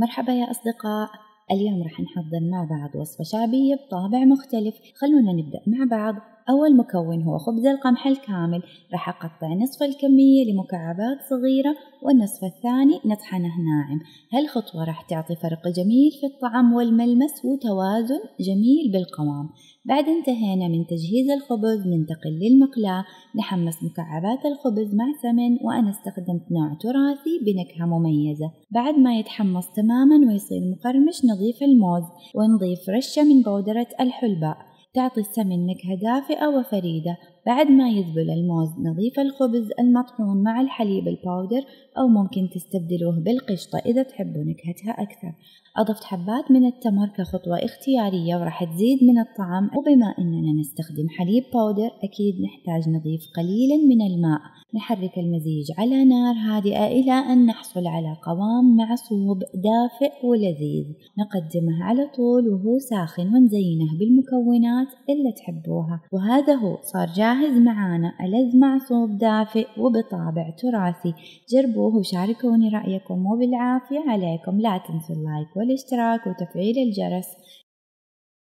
مرحبا يا أصدقاء، اليوم رح نحضر مع بعض وصفة شعبية بطابع مختلف. خلونا نبدأ مع بعض. أول مكون هو خبز القمح الكامل. رح أقطع نصف الكمية لمكعبات صغيرة والنصف الثاني نطحنه ناعم. هالخطوة رح تعطي فرق جميل في الطعم والملمس وتوازن جميل بالقوام. بعد انتهينا من تجهيز الخبز ننتقل للمقلاة. نحمص مكعبات الخبز مع سمن، وأنا استخدمت نوع تراثي بنكهة مميزة. بعد ما يتحمص تماما ويصير مقرمش نضيف الموز ونضيف رشة من بودرة الحلباء تعطي السمن نكهة دافئة وفريدة. بعد ما يذبل الموز نضيف الخبز المطحون مع الحليب الباودر، أو ممكن تستبدلوه بالقشطة إذا تحبوا نكهتها أكثر. أضفت حبات من التمر كخطوة اختيارية وراح تزيد من الطعم، وبما أننا نستخدم حليب باودر أكيد نحتاج نضيف قليلا من الماء. نحرك المزيج على نار هادئة إلى أن نحصل على قوام معصوب دافئ ولذيذ. نقدمه على طول وهو ساخن ونزينه بالمكونات اللي تحبوها، وهذا هو صار جاهز معانا ألذ معصوب دافئ وبطابع تراثي. جربوه وشاركوني رأيكم، وبالعافية عليكم. لا تنسوا اللايك والاشتراك وتفعيل الجرس